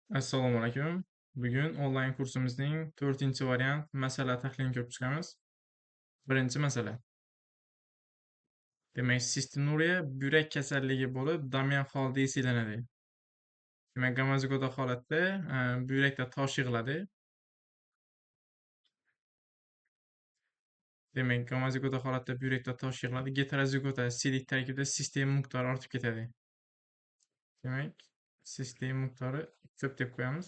Assalomu alaykum. Bugun onlayn kursimizning 4-variant masala tahlilini ko'rib chiqamiz. Birinchi masala. Demak, sistinuriya buyrak kasalligi bo'lib, Damian holida eslanadi. Demak, gomozigotal holatda buyrakda tosh yig'iladi. Demak, gomozigotal holatda buyrakda tosh yig'iladi. Heterozigota sidik tarkibida sistem miqdori ortib ketadi. Demak, sistem miqdori ko'p deb qo'yamiz.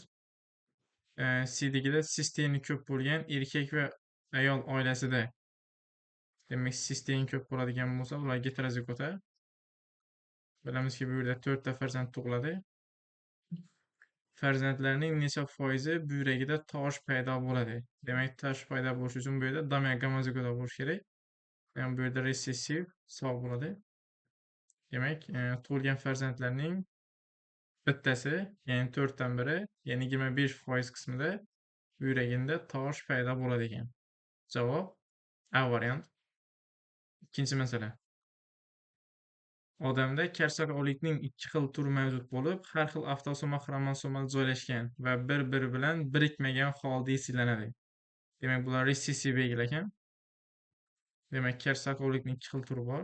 Sidigida sistemi ko'p bo'lgan erkak va ayol oilasida demak, sistein ko'p bo'ladigan bo'lsa, ular heterozigota. Bilamizki, bu yerda 4 ta farzand tug'iladi. Farzandlarning necha foizi buyragida tosh paydo bo'ladi? Demak, tosh paydo bo'lish uchun bu yerda gamozigota bo'lishi kerak. Yani bu yerda resessiv sog' bo'ladi. Demak, tug'ilgan farzandlarning bittasi, ya'ni 4 dan biri, ya'ni 25% qismida buyragida tosh paydo bo'ladi ekan. Javob A variant. Ikkinchi masala. Odamda karsarolikning ikki xil turi mavjud bo'lib, har xil avtosoma xromosomal joylashgan va bir-biri bilan birikmagan holda eslanadi. Demak, bular resessiv belgilar ekan. Demak, karsarolikning ikki xil turi bor.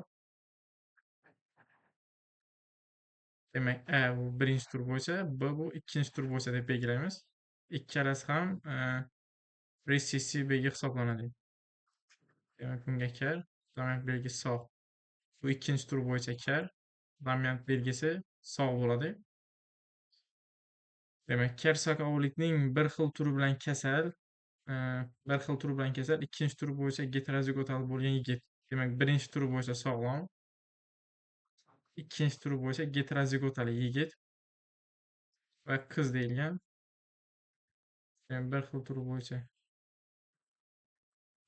Demak, A bu birinchi tur bo'lsa, B bu ikkinchi tur bo'lsa deb belgilaymiz. Ikkalasi ham resessiv belgi hisoblanadi. Demak, bunga kar, dominant belgisi sog'. Bu ikkinchi tur bo'yicha kar, dominant belgisi sog' bo'ladi. Demak, karsakovlikning bir xil turi bilan kasal, ikkinchi turi bo'yicha heterozigotal bo'lgan yigit. Demak, birinchi turi bo'yicha sog'lom, ikkinchi turi bo'yicha heterozigotal yigit va qiz deyilgan. Demak, bir xil turi bo'yicha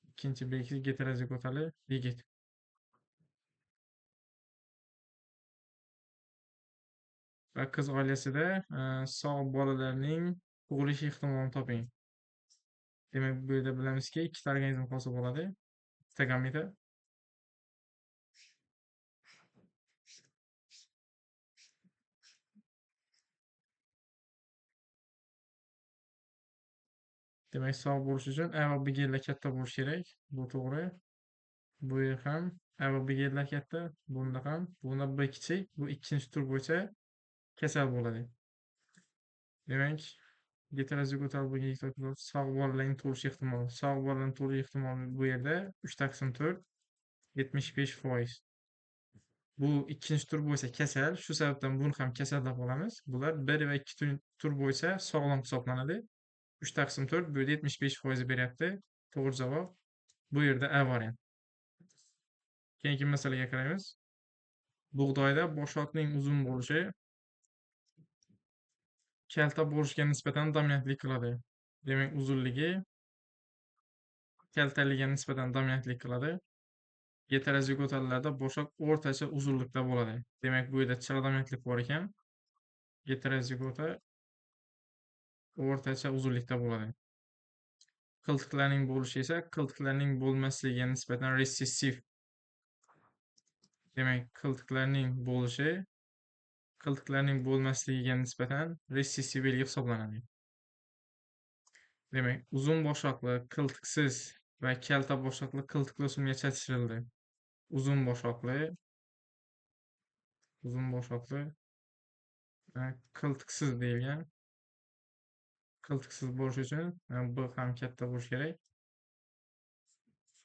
ikkinchi belgisi heterozigotal yigit. Va qiz oilasida sog' bolalarning tug'ilishi ehtimolini toping. Demak, bu yerda bilamizki, ikkita organizm hosil bo'ladi. Ikkita gameta. Demak, sog' bo'lish uchun A va B genlar katta bo'lishi kerak. Bu to'g'ri. Bu yer ham A va B genlar katta, bunda ham. Bunda B kichik, bu ikkinchi tur bo'yicha kasal bo'ladi. Demak, heterozigotal bo'lgan sog' bolalarning tug'ilish ehtimoli. Sog' bolalarning tug'ilish ehtimoli bu yerda 3/4, 75%. Bu ikkinchi tur bo'yicha kasal. Shu sababdan buni ham kasal deb olamiz. Bular 1 va 2 tur bo'yicha sog'lom hisoblanadi. 3/4 bu yerda 75% beryapti. To'g'ri javob bu yerda A variant. Keyingi masalaga qaraymiz. Bug'doyda boshoqning uzun bo'lishi kalta bo'lishiga nisbatan dominantlik qiladi. Demak, uzunligi kaltaligiga nisbatan dominantlik qiladi. Heterozigotallarda boshoq o'rtacha uzunlikda bo'ladi. Demak, bu yerda chala dominantlik bor ekan. Heterozigota o'rtacha uzunlikda bo'ladi. Qiltiqlarning bo'lishi esa qiltiqlarning bo'lmasligiga nisbatan resessiv. Demak, qiltiqlarning bo'lmasligiga nisbatan resessiv belgi hisoblanadi. Demak, uzun boshoqli, qiltiqsiz va kalta boshoqli qiltiqli o'simga chatishtirildi. Uzun boshoqli, qiltiqsiz deyilgan. Qiltiqsiz bo'lish uchun B ham katta bo'lishi kerak.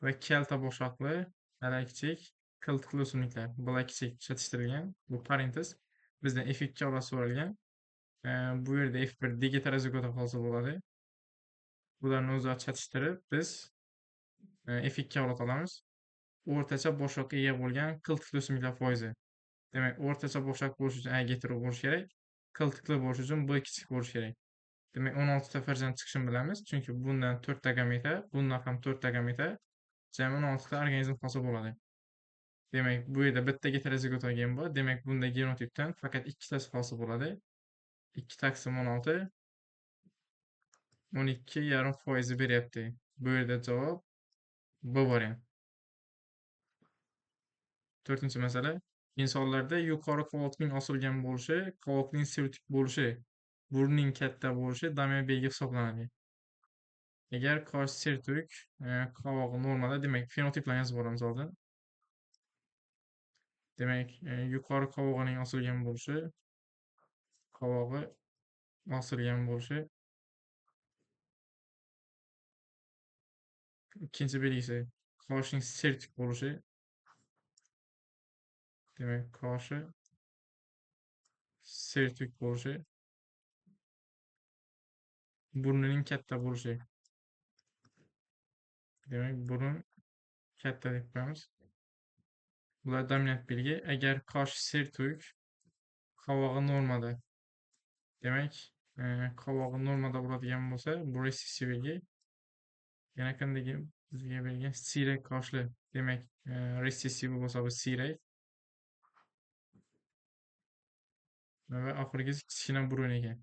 Va kalta boshoqli, kichik, qiltiqli o'simliklar, bular kichik chatishtirilgan. Bu parentez. Bizdan F2 olib so'ralgan. Bu yerda F1 degeterozigota hosil bo'ladi. Bularni o'zaro chatishtirib biz F2 avlod olamiz. O'rtacha boshoqqa ega bo'lgan qiltiqli o'simliklar foizi. Demak, o'rtacha boshoq bo'lish uchun A hetero bo'lishi kerak. Qiltiqli bo'lish uchun B kichik bo'lishi kerak. Demak, 16 ta farzand chiqishini bilamiz, chunki bundan 4 ta gameta, bundan ham 4 ta gameta, jami 16 ta organizm hosil bo'ladi. Demak, bu yerda bitta heterozigot gen bor. Demak, bunda genotipdan faqat ikkitasi hosil bo'ladi. 2 taqsim 16 12,5% beryapti. Bu yerda javob B variant. 4-masala. Insonlarda yuqori qovoqning osilgan bo'lishi, qovoqning sirtik bo'lishi burning katta bo'lishi dominant belgi hisoblanadi. Agar qosh sertuk, qovog'i normada, demak fenotiplarni yozib olamiz oldin. Demak, yuqori qovog'ining osilgan bo'lishi, qovog'i osilgan bo'lishi. Ikkinchi belgisi qoshning sertuk bo'lishi. Demak, qoshi sertuk bo'lishi. Burnining katta bo'lishi. Demak, burun katta deb qo'yamiz. Bular dominant belgi. Agar qosh sertuk, qovog'i normada. Demak, qovog'i normada bo'ladigan bo'lsa, bu resessiv belgi. Yana qanday bizga berilgan siyrak qoshli. Demak, resessiv bo'lsa bu siyrak. Va oxirgisi kichkina burun ekan.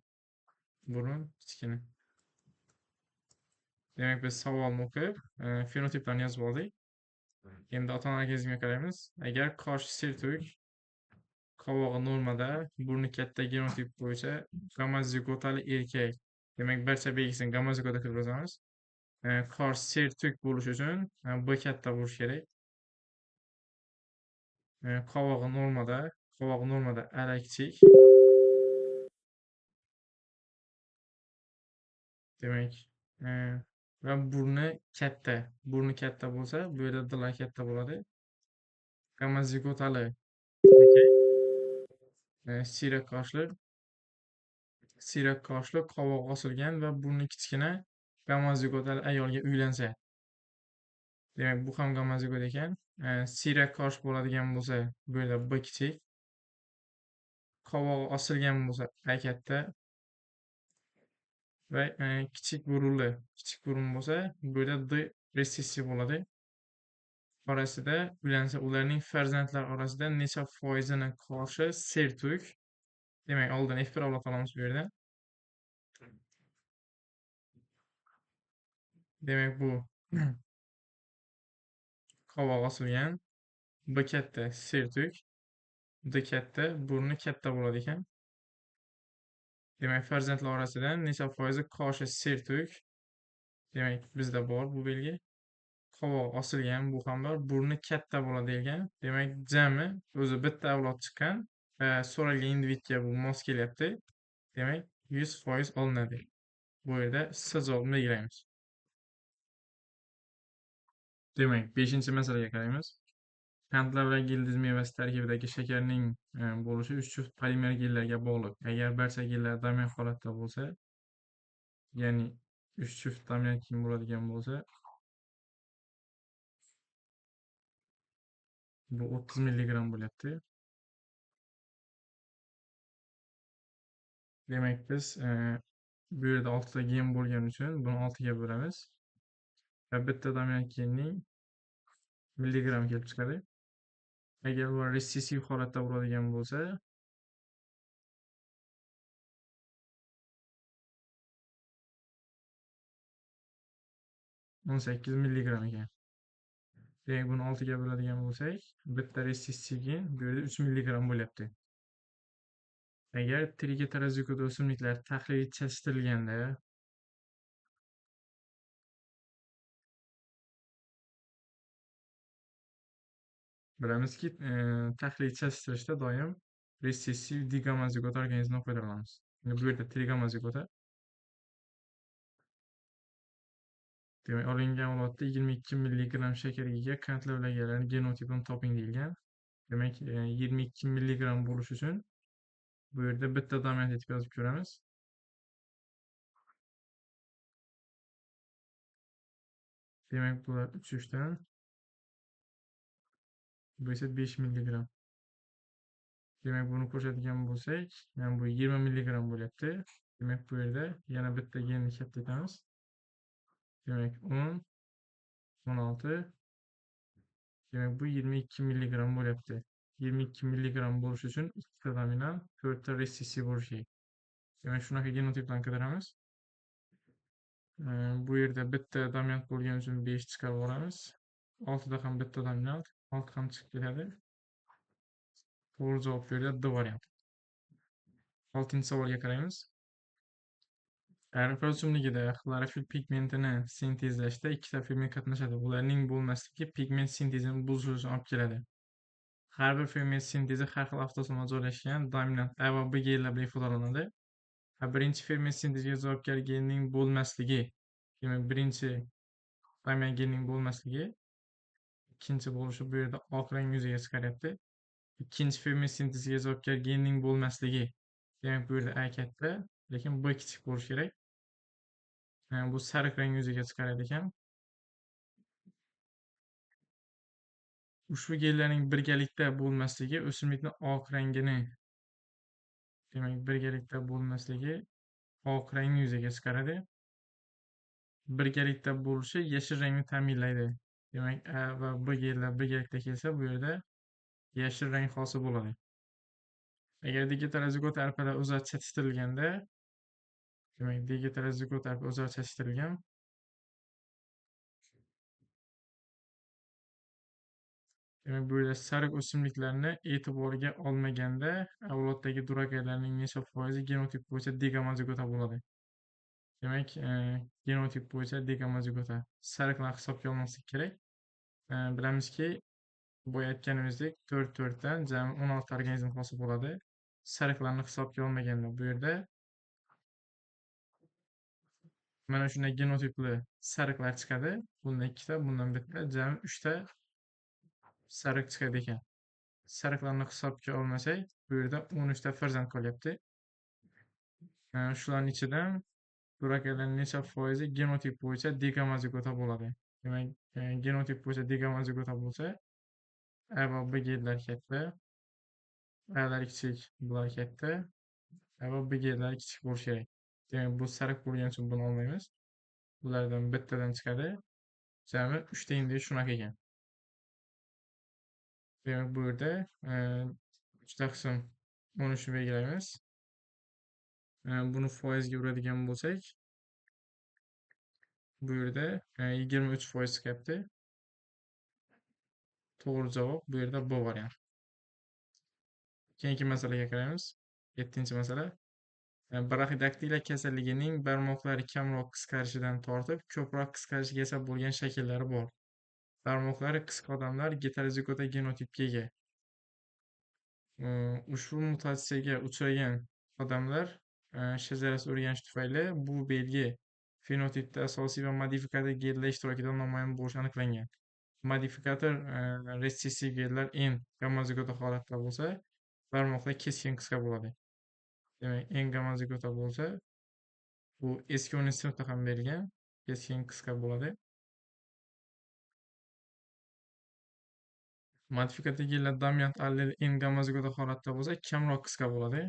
Burun kichkina. Demak, biz savolni o'qib, fenotiplarni yozib oldik. Endi ota-ona qaraymiz. Agar qosh sertuk, qovog'i normada, burni katta genotip bo'yicha gomozigotali erkak. Demak, barcha belgisini gomozigota qilib yozamiz. Qosh sertuk bo'lish uchun B katta bo'lishi kerak. Qovog'i normada, ala kichik. Demak, va burni katta. Burni katta bo'lsa, bu yerda dillari katta bo'ladi. Gomozigotali erkak, siyrak qoshli, qovog'i osilgan va burni kichkina gomozigotali ayolga uylansa. Demak, bu ham gomozigot ekan. Siyrak qosh bo'ladigan bo'lsa, bu yerda B kichik. Qovog'i osilgan bo'lsa, A katta. Va kichik burun bo'lsa, bu yerda D resessiv bo'ladi. Orasida uylansa, ularning farzandlar orasida necha foizini qoshi sertuk. Demak, oldin F1 avlod olamiz bu yerda. Demak, bu qovoq osilgan, B katta sertuk, D katta, burni katta bo'ladi ekan. Demak, farzandlar orasidan necha foizi qoshi sertuk. Demak, bizda bor bu belgi. Qovoq osilgan, bu ham bor. Burni katta bo'ladi degan. Demak, jami o'zi bitta avlod chiqqan. So'ralgan individga bu mos kelyapti. Demak, 100% olinadi. Bu yerda S javobini belgilaymiz. Demak, 5-masalaga qaraymiz. Qandlar va gildiz mevasi tarkibidagi shakarning bo'lishi 3 juft polimer gillarga bog'liq. Agar barcha gillar dominant holatda bo'lsa, ya'ni 3 juft dominant gil bo'ladigan bo'lsa, bu 30 milligram bo'lyapti. Demak, biz bu yerda 6 ta gen bo'lgani uchun buni 6 ga bo'lamiz. Va bitta dominant genning milligram kelib chiqadi. Agar ular resessiv holatda bo'ladigan bo'lsa, 18 milligram ekan. Demak, buni 6 ga bo'ladigan bo'lsak, bitta resessiv gen bu yerda 3 milligram bo'lyapti. Agar trigoterazikoid o'simliklar tahlil chalishtirilganda bilamizki, tahlil chalishtirishda doim resessiv digomozigot organizmdan foydalanamiz. Bu yerda trigomozigota. Demak, olingan avlodda 22 milligram shakarga ega qandlavlaganlar genotipini toping deyilgan. Demak, 22 milligram bo'lish uchun bu yerda bitta dominant etib yozib ko'ramiz. Demak, bular 3 dan, bu esa 5 milligram. Demak, buni qo'shadigan bo'lsak, bu 20 milligram bo'lyapti. Demak, bu yerda yana bitta genni katta etamiz. Demak, 10, 16. Demak, bu 22 milligram bo'lyapti. 22 milligram bo'lish uchun 2 ta dominant, 4 ta resessiv bo'lishi kerak. Demak, shunaqa genotiplarni qidiramiz. Bu yerda bitta dominant bo'lgani uchun 5 chiqarib olamiz. 6 da ham bitta dominant, 6 ham chiqib keladi. To'g'ri javob bu yerda D varianti. 6-savolga qaraymiz. Ariq o'simligida xlorofil pigmentini sintezlashda ikkita ferment qatnashadi. Ularning bo'lmasligi pigment sintezini buzilishini olib keladi. Har bir ferment sintezi har xil avtosonda joylashgan dominant A va B genlar bilan ifodalanadi. Birinchi ferment sintezga javobgar genning bo'lmasligi, demak birinchi dominant genning bo'lmasligi, ikkinchi bo'lishi bu yerda oq rang yuzaga chiqaryapti. Ikkinchi ferment sinteziga javobgar genning bo'lmasligi, demak bu yerda A katta, lekin B kichik bo'lishi kerak. Bu sariq rang yuzaga chiqarar ekan. Ushbu genlarning birgalikda bo'lmasligi o'simlikni oq rangini, demak birgalikda bo'lmasligi oq rangni yuzaga chiqaradi. Birgalikda bo'lishi yashil rangni ta'minlaydi. Demak A va B genlar birgalikda kelsa bu yerda yashil rang hosil bo'ladi. Agar digitalizigot arpalar o'zaro chatishtirilganda, demak digitalizigot arpa o'zaro chatishtirilgan, demak bu yerda sariq o'simliklarni e'tiborga olmaganda avloddagi durakalarning necha foizi genotip bo'yicha degamozigota bo'ladi. Demak, genotip bo'yicha degamozigota sariqlar hisobga olmaslik kerak. Bilamizki, boya aytganimizdek 4 dan jami 16 organizm hosil bo'ladi. Sariqlarni hisobga olmaganda bu yerda mana shunday genotipli sariqlar chiqadi. Bundan ikkita, bundan bitta, jami 3 ta sariq chiqadi ekan. Sariqlarni hisobga olmasak, bu yerda 13 ta farzand qolyapti. Shularning ichidan durakalarning necha foizi genotip bo'yicha degamozigota bo'ladi. Demak, genotip bo'yicha degamozigota bo'lsa, A va B genlar katta, A'lar kichik, bular katta, A va B genlar kichik bo'lishi kerak. Demak, bu sariq bo'lgani uchun buni olmaymiz. Bulardan bittadan chiqadi. Jami 3 tengdagi shunaqa ekan. Demak, bu yerda 3 qism 13 belgilaymiz. Buni foizga uradigan bo'lsak, bu yerda 23% chiqyapti. To'g'ri javob bu yerda B variant. Keyingi masalaga qaraymiz. 7-masala. Braxidaktila kasalligining barmoqlari kamroq qisqarishidan tortib ko'proq qisqarishiga sabab bo'lgan shakllari bor. Barmoqlari qisqa odamlar heterozigota genotipga ega. Ushbu mutatsiyaga uchragan odamlar shajarasi o'rganish tufayli bu belgi fenotipda asosiy va modifikator genlar ishtirokida namoyon bo'lishi aniqlangan. Modifikator retsessiv genlar N gamozigota holatda bo'lsa, barmoqlar keskin qisqa bo'ladi. Demak, N gamozigota bo'lsa, bu eski 10-sinfda ham berilgan, keskin qisqa bo'ladi. Modifikator genlar dominant allel N gamozigota holatda bo'lsa, kamroq qisqa bo'ladi.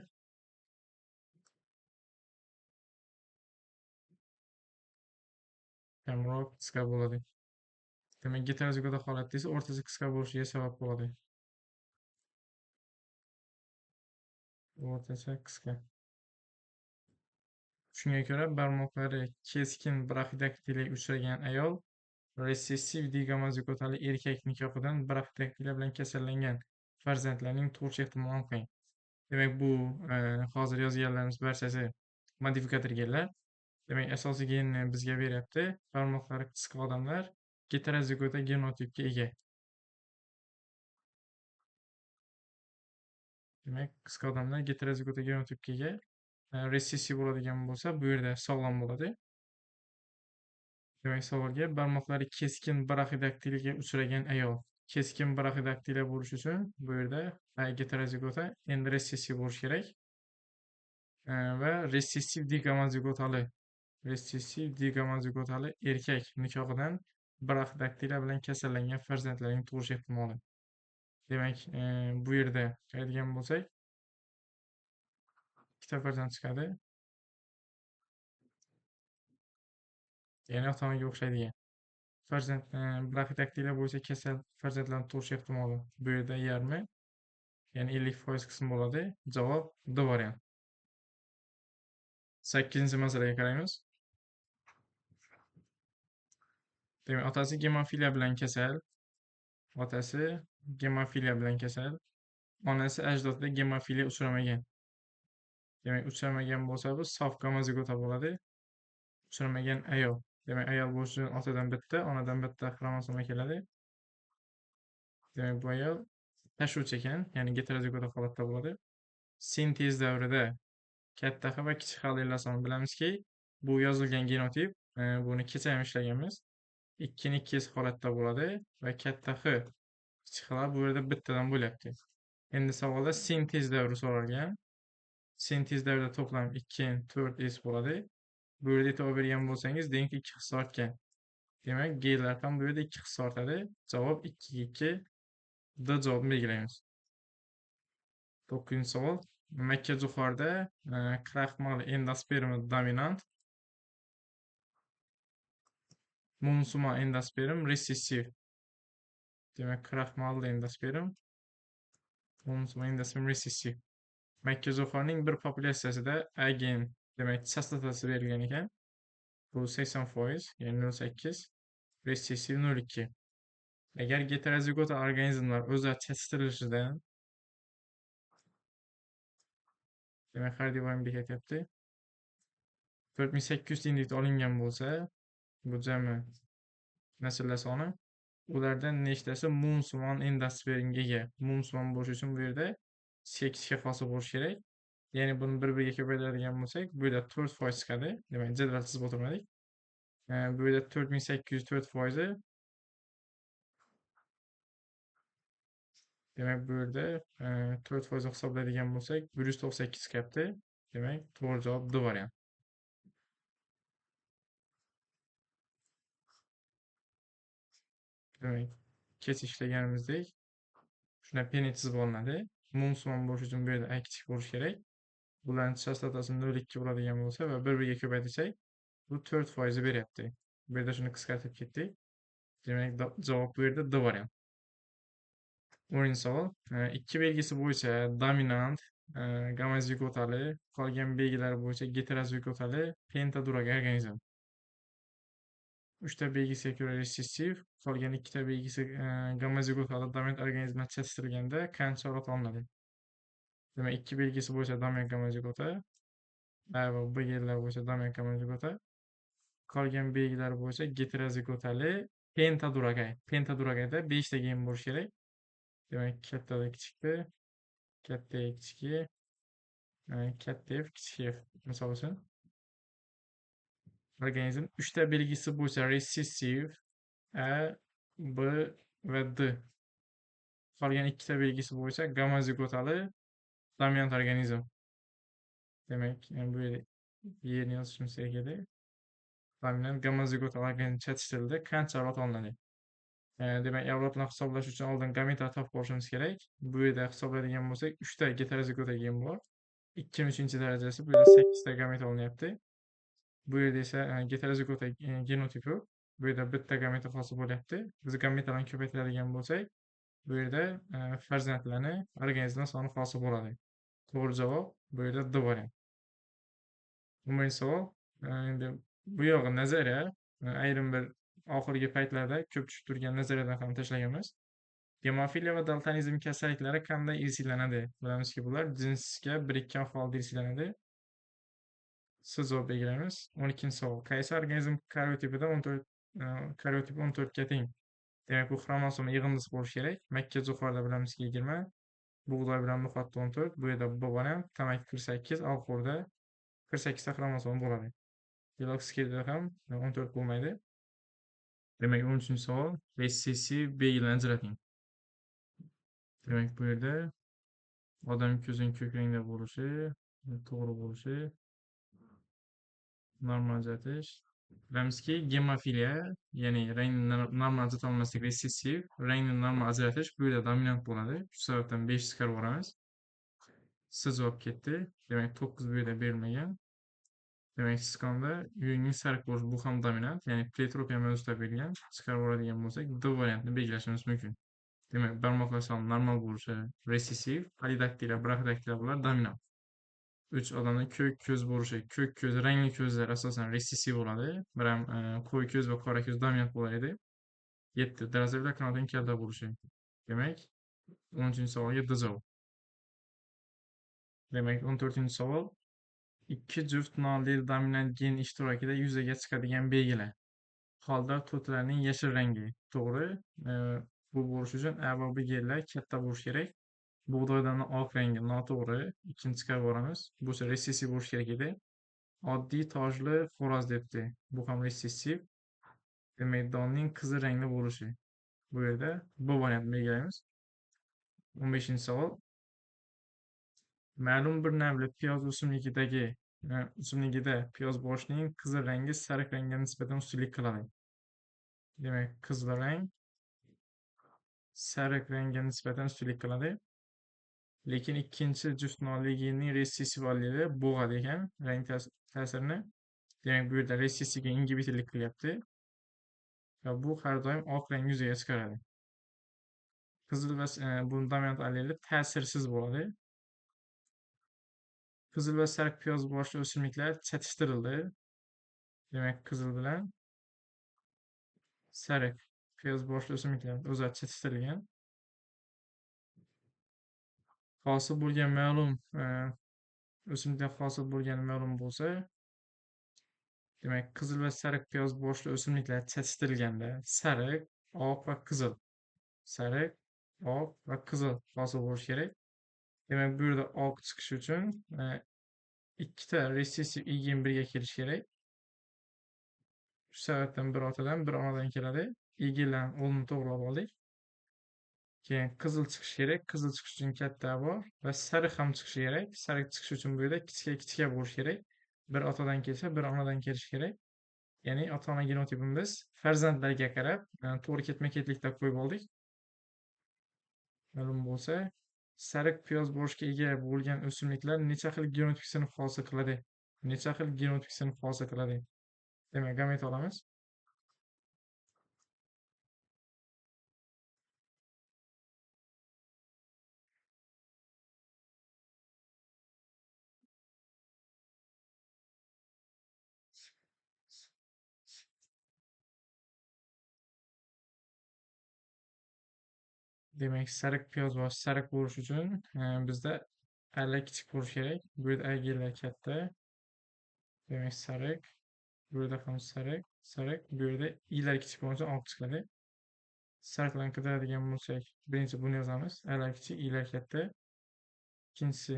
Kamroq qisqa bo'ladi. Demak, heterozigota holatda esa o'rtacha qisqa bo'lishiga sabab bo'ladi. O'rtacha qisqa. Shunga ko'ra barmoqlari keskin braxidaktiliga uchragan ayol resessiv degamozigotali erkak nikohidan braxidaktiliya bilan kasallangan farzandlarning tug'ish ehtimolini aniqlang. Demak, bu hozir yozganlarimiz barchasi modifikator genlar. Demak, asosiy genni bizga beryapti. Barmoqlari qisqa odamlar heterozigota genotipga ega. Demak, qisqa odamlar heterozigota genotipga ega. Resessiv bo'ladigan bo'lsa, bu yerda sog'lom bo'ladi. Demak, savolga barmoqlari keskin braxidaktiliga uchragan ayol. Keskin braxidaktiliya bo'lishi uchun bu yerda heterozigota, endi resessiv bo'lishi kerak. Va resessiv degamozigotali erkak nikohidan braxidaktiliya bilan kasallangan farzandlarning tug'ish ehtimoli. Demak, bu yerda qaraydigan bo'lsak, ikkita farzand chiqadi. Ya'ni ota-onaga o'xshaydigan. Farzand braxidaktiliya bo'yicha kasal farzandlarni tug'ish ehtimoli bu yerda yarmi, ya'ni 50% qism bo'ladi. Javob D variant. 8-masalaga qaraymiz. Demak, otasi gemofiliya bilan kasal. Otasi gemofiliya bilan kasal. Onasi ajdodida gemofiliya uchramagan. Demak, uchramagan bo'lsa bu sof gamozigota bo'ladi. Tushirmagan ayol. Demak, ayol bo'lishi uchun otadan bitta, onadan bitta xromosoma keladi. Demak, bu ayol tashuvchi ekan, ya'ni geterozigota holatda bo'ladi. Sintez davrida katta X va kichik X allellar soni bilamizki, bu yozilgan genotip, buni kecha ham ishlaganmiz. 2 holatda bo'ladi va katta X, kichik X'lar bu yerda bittadan bo'lyapti. Endi savolda sintez davri so'ralgan. Sintez davrida to'plam 2, 4 bo'ladi. Bu yerda e'tibor bergan bo'lsangiz, demak 2 hissa ortgan. Demak, Glar ham bu yerda 2 hissa ortadi. Javob 2 2. D javobini belgilaymiz. 9-savol. Makkajo'xorida kraxmal endospermi dominant, Munsuma endosperm resessiv. Demak, kraxmalli endosperm, Munsuma endosperm resessiv. Makkajo'xorining bir populyatsiyasida A gen, demak, chastotasi berilgan ekan. Bu 80%, ya'ni 0,8, resessiv 0,2. Agar geterozigota organizmlar o'zlari chatishtirishidan, demak, har doim bekyapti. 4800 individ olingan bo'lsa, bu jami nasllar soni, ulardan nechtasi munsumon endospermga ega? Munsumon bo'lishi uchun bu yerda 8 hosil bo'lishi kerak. Ya'ni buni bir-biriga ko'paytiradigan bo'lsak, bu yerda 4% chiqadi. Demak, jadval chizib o'tirmadik. Bu yerda 4800 4%. Demak, bu yerda 4% hisoblaydigan bo'lsak, 198 chiqyapti. Demak, to'g'ri javob D variant. Demak, kech ishlaganimizdek shunday peni chizib olinadi. Munsumon bo'lish uchun bu yerda A kichik bo'lishi kerak. Bularning chastotasi 0,2 bo'ladigan bo'lsa va bir-biriga ko'paytirsak, bu 4% beryapti. Bu yerda shuni qisqartirib ketdik. Demak, javob bu yerda D variant. 10-savol. Ikki belgisi bo'yicha dominant gamazigotali, qolgan belgilar bo'yicha geterozigotali pentadural organizm. 3ta belgisiga ko'ra resessiv, qolgan 2ta belgisi gamazigotali dominant organizmlar chatishtirilganda qancha avlod olinadi? Demak, 2 belgisi bo'yicha dominant gamazigota, A va B genlar bo'yicha dominant gamazigota, qolgan belgilar bo'yicha geterozigotali pentaduragay. Pentaduragayda 5 ta gen bo'lishi kerak. Demak, kattada kichikda, katta kichik, katta F, kichik F. Misol uchun, organizm 3 ta belgisi bo'yicha resessiv A, B va D. Qolgan 2 ta belgisi bo'yicha gamazigotali dominant organizm. Demak, bu yerni yozishimiz kerak edi. Dominant gamazigotali organizm chatishtirildi. Qancha avlod olinadi? Demak, avlodni hisoblash uchun oldin gametlarni topib olishimiz kerak. Bu yerda hisoblaydigan bo'lsak, 3 ta geterozigota gen bor. 2-3 darajasi, bu yerda 8 ta gamet olinyapti. Bu yerda esa geterozigota genotipi yo'q. Bu yerda bitta gameta hosil bo'lyapti. Biz gametlarni ko'paytiradigan bo'lsak, bu yerda farzandlarni organizmlar soni hosil bo'ladi. To'g'ri javob bu yerda D variant. 10-savol. Endi bu yog'i nazariya, ayrim bir oxirgi paytlarda ko'p tushib turgan nazariyadan ham tashlaganmiz. Gemofiliya va daltonizm kasalliklari qanday irsilanadi? Bilamizki, bular jinsga birikkan holda irsilanadi. Siz javob belgilaymiz. 12-savol. Qaysi organizm karyotipida 14 karyotip 14 ga teng? Demak, bu xromosoma yig'indisi bo'lishi kerak. Makkajo'xorida bilamizki 20, bug'doy bilan no'xatda 14, bu yerda B variant, tamaki 48, olxo'rida 48 ta xromosoma bo'ladi. Deloxkida ham 14 bo'lmaydi. Demak, 13-savol. Resessiv belgilarni ajrating. Demak, bu yerda odam ko'zining ko'k rangda bo'lishi, to'g'ri bo'lishi, normal ajratish. Bilamizki, gemofiliya, ya'ni rangni normal ajrata olmaslik, resessiv, rangni normal ajratish bu yerda dominant bo'ladi. Shu sababdan 5 chiqarib yuboramiz. Siz javob ketdi. Demak, 9 bu yerda berilmagan. Demak, skonda uyning sariq bo'lishi bu ham dominant, ya'ni pletropiya mavjudda berilgan. Chiqarib yuboradigan bo'lsak, D variantini belgilashimiz mumkin. Demak, barmoqlar soni normal bo'lishi resessiv, polidaktiya, braxidaktiya bular dominant. 3 odamda ko'k ko'z bo'lishi, ko'k ko'z, rangli ko'zlar asosan resessiv bo'ladi. Bir ham qo'y ko'z va qora ko'z dominant bo'ladi. 7 darazavilar qanotining kalta bo'lishi. Demak, 13-savolga D javob. Demak, 14-savol. ikki juft nodil dominant gen ishtirokida yuzaga chiqadigan belgilar. Holda to'rtlarning yashil rangi. To'g'ri. Bu bo'lishi uchun A va B genlar katta bo'lishi kerak. Bug'doydan oq rangi noto'g'ri. Ikkinchisiga boramiz. Bu esa resessiv bo'lishi kerak edi. Oddiy tojli xo'roz debdi. Bu ham resessiv. Demak, donning qizil rangli bo'lishi. Bu yerda B variantini belgilaymiz. 15-savol. Ma'lum bir navli piyoz o'simligida piyoz boshining qizil rangi sariq rangga nisbatan ustunlik qiladi. Demak, qizil rang sariq rangga nisbatan ustunlik qiladi. Lekin ikkinchi juft nonli genning resessiv alleli bo'g'adi ekan rang ta'sirini. Demak, bu yerda resessivga ingibitorlik qilyapti. Va bu har doim oq rang yuzaga chiqaradi. Qizil va bu dominant alleli ta'sirsiz bo'ladi. Qizil va sariq piyoz boshli o'simliklar chatishtirildi. Demak, qizil bilan sariq piyoz boshli o'simliklar o'zlari chatishtirilgan. Hosil bo'lgan ma'lum o'simliklar hosil bo'lgani ma'lum bo'lsa, demak, qizil va sariq piyoz boshli o'simliklar chatishtirilganda sariq, oq va qizil, sariq, oq va qizil hosil bo'lishi kerak. Demak, bu yerda oq chiqishi uchun ikkita resessiv igen birga kelishi kerak. Shu sababdan bir otadan bir onadan keladi. Egenlarni o'rnini to'g'rilab oldik. Keyin qizil chiqishi kerak. Qizil chiqish uchun katta bor va sariq ham chiqishi kerak. Sariq chiqish uchun bu yerda kichika bo'lishi kerak. Bir otadan kelsa, bir onadan kelishi kerak. Ya'ni ota-ona genotipimiz farzandlarga qarab to'g'ri ketma-ketlikda qo'yib oldik. Ma'lum bo'lsa, sariq piyoz boshiga ega bo'lgan o'simliklar necha xil genotip sinf hosil qiladi? Necha xil genotip sinf hosil qiladi? Demak, gamet olamiz. Demak, sariq piyoz boshi sariq bo'lish uchun bizda alla kichik bo'lishi kerak. Bu yerda agellar katta. Demak, sariq. Bu yerda ham sariq, sariq. Bu yerda ilar kichik bo'lsa oq chiqadi. Sariqlarni qidiradigan bo'lsak, birinchi buni yozamiz. Allar kichik, ilar katta. Ikkinchisi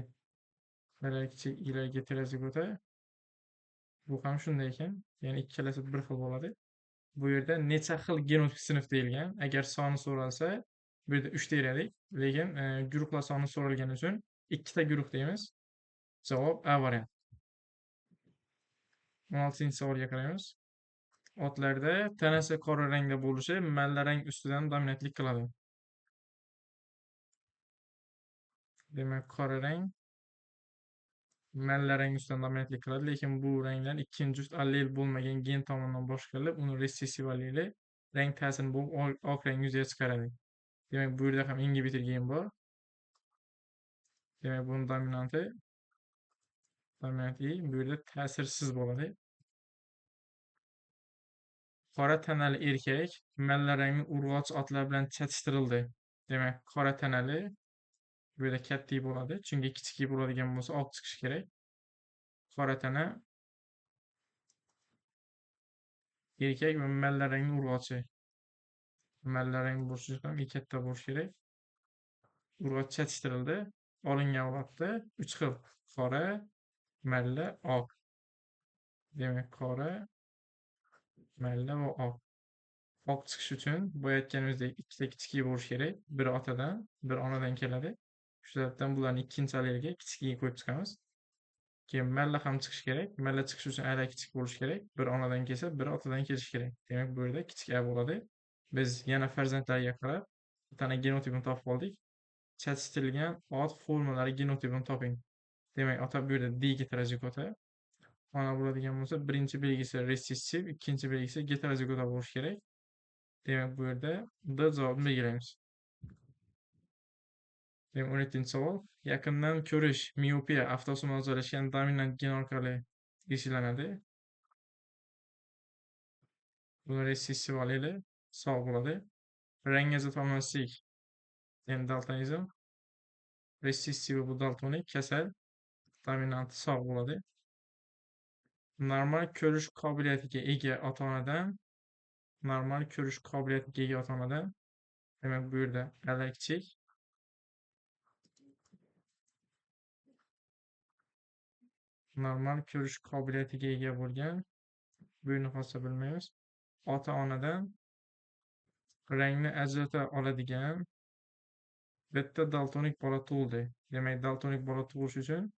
allar kichik, ilarga terazigota. Bu ham shunday ekan. Ya'ni ikkalasi bir xil bo'ladi. Bu yerda necha xil genotip sinf deyilgan. Agar soni so'ralsa, bu yerda 3 deyiladi. Lekin guruhlar soni so'ralgani uchun ikkita guruh deymiz. Javob A variant. 16-savolga qaraymiz. Otlarda tanasi qora rangda bo'lishi malla rang ustidan dominantlik qiladi. Demak, qora rang malla rang ustidan dominantlik qiladi, lekin bu ranglar ikkinchi juft allel bo'lmagan gen tomonidan boshqarilib, uni resessiv alleli rang ta'sirini bo'lib oq rang yuzaga chiqaradi. Demak, bu yerda ham ingibitor gen bor. Demak, buni dominant E, bu yerda ta'sirsiz bo'ladi. Qora tanali erkak malla rangli urg'ochi otlar bilan chatishtirildi. Demak, qora tanali bu yerda katta bo'ladi, chunki kichik bo'ladigan bo'lsa oq chiqishi kerak. Qora tana erkak va malla rangli urg'ochi. Malla rangli bo'lishi ham katta bo'lishi kerak. Urg'ochi chatishtirildi. Olingan vaqtda 3 xil: qora, malla, oq. Demak, qora, malla va oq. Oq chiqish uchun bo'yayotganimizdek ikkita kichik bo'lishi kerak. Biri otadan, bir onadan keladi. Shu sababdan bularni ikkinchi allelga kichikga qo'yib chiqamiz. Keyin malla ham chiqishi kerak. Malla chiqish uchun alla kichik bo'lishi kerak. Bir onadan kelsa, biri otadan kelishi kerak. Demak, bu yerda kichik A bo'ladi. Biz yana farzandlarga qarab tana genotipini topib oldik. Chatishtirilgan ot formalari genotipini toping. Demak, ota bu yerda D heterozigota. Ona bo'ladigan bo'lsa, birinchi belgisi resessiv, ikkinchi belgisi heterozigota bo'lishi kerak. Demak, bu yerda D javobini belgilaymiz. Demak, 17-savol. Yaqindan ko'rish, miopiya, avtosimon joylashgan dominant gen orqali belgilanadi. Buni resessiv alleli sog' bo'ladi. Rang ajratolmaslik, ya'ni daltonizm. Resessiv bu daltonik, kasal, dominanti sog' bo'ladi. normal ko'rish qobiliyatiga ega ota-onadan normal ko'rish qobiliyatiga ega ota-onadan, demak bu yerda L kichik, normal ko'rish qobiliyatiga ega bo'lgan, bu yerni hozircha bilmaymiz. Ota-onadan rangni ajrata oladigan bitta daltonik bola tug'ildi. Demak, daltonik bola tug'ish uchun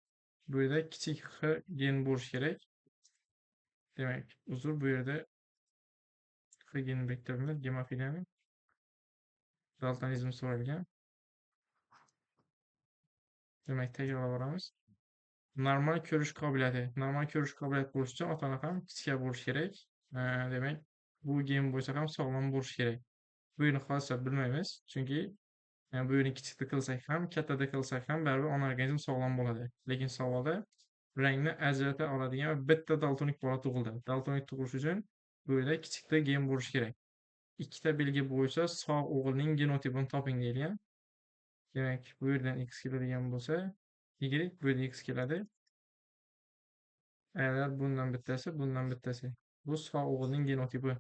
bu yerda kichik H gen bo'lishi kerak. Demak, uzr, bu yerda H geni biriktiriladi, gemofiliyaning daltonizm so'ralgan. Demak, takrorlayveramiz. Normal ko'rish qobiliyati. Normal ko'rish qobiliyati bo'lish uchun ota-ona ham kichkina bo'lishi kerak. Demak, bu gen bo'yicha ham sog'lom bo'lishi kerak. Bu yerni hozircha bilmaymiz, chunki bu yerni kichikda qilsak ham, kattada qilsak ham baribir ona organizm sog'lom bo'ladi. Lekin savolda rangni ajrata oladigan va bitta daltonik bola tug'ildi. Daltonik tug'ilish uchun bu yerda kichikda gen bo'lishi kerak. Ikkita belgi bo'yicha sog' o'g'ilning genotipini toping deyilgan. Demak, bu yerdan x keladigan bo'lsa, y, bu yerda x keladi. Agar bundan bittasi, bundan bittasi. Bu sog' o'g'ilning genotipi.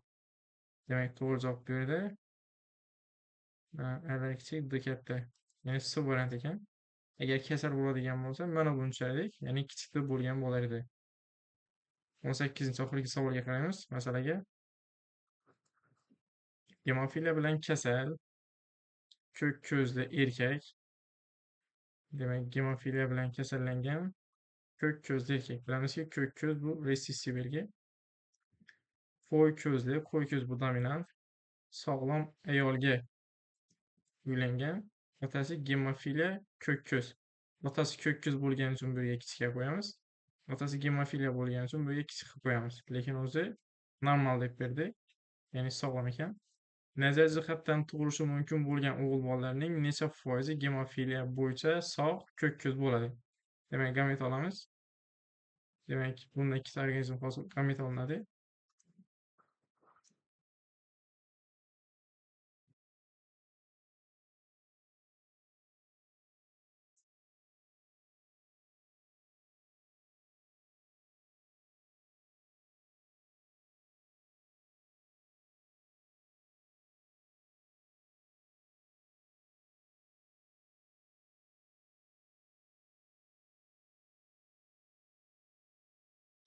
Demak, to'g'ri javob bu yerda L kichik, D katta. Ya'ni C variant ekan. Agar kasal bo'ladigan bo'lsa, mana bunchalik, ya'ni kichikda bo'lgan bo'lar edi. 18-oxirgi savolga qaraymiz, masalaga. Gemofiliya bilan kasal ko'k ko'zli erkak. Demak, gemofiliya bilan kasallangan ko'k ko'zli erkak. Bilamizki, ko'k ko'z bu ressissiv belgi. Qo'y ko'zli, qo'y ko'z bu dominant. Sog'lom ayolga uylangan. Otasi gemofiliya ko'k ko'z. Otasi ko'k ko'z bo'lgani uchun bu yerga kichikka qo'yamiz. Otasi gemofiliya bo'lgani uchun bu yerga kichik qilib qo'yamiz. Lekin o'zi normal deb berdi. Ya'ni sog'lom ekan. Nazar jihatdan tug'ilishi mumkin bo'lgan o'g'il bolalarning necha foizi gemofiliya bo'yicha sog' ko'k ko'z bo'ladi? Demak, gamet olamiz. Demak, bunda ikkita organizm hosil gamet olinadi.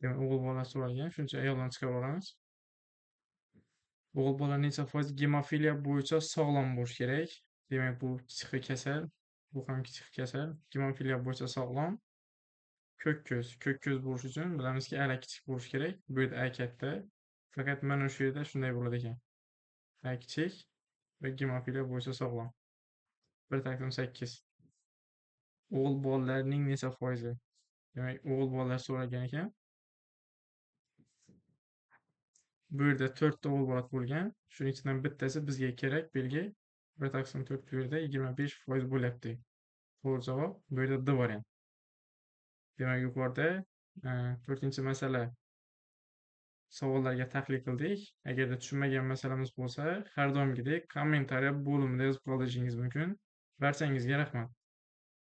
Demak, o'g'il bolasi so'ralgan, shuncha ayoldan chiqarib olamiz. O'g'il bola necha foiz gemofiliya bo'yicha sog'lom bo'lishi kerak? Demak, bu kichik kasal, bu ham kichik kasal. Gemofiliya bo'yicha sog'lom. Ko'k ko'z bo'lish uchun bilamizki, A kichik bo'lishi kerak. Bu yerda A katta. Faqat mana shu yerda shunday bo'ladi ekan. A kichik va gemofiliya bo'yicha sog'lom. 1/8. O'g'il bolalarning necha foizi? Demak, o'g'il bolalar so'ralgan ekan. Bu yerda 4 ta o'g'il bola tug'ilgan. Shuning ichidan bittasi bizga kerak belgi. 1/4 bu yerda 25% bo'lyapti. To'g'ri javob bu yerda D variant. Demak, yuqorida 4-masala savollarga tahlil qildik. Agarda tushunmagan masalamiz bo'lsa, har doimgidek kommentariya bo'limida yozib qoldirishingiz mumkin. Barchangizga rahmat.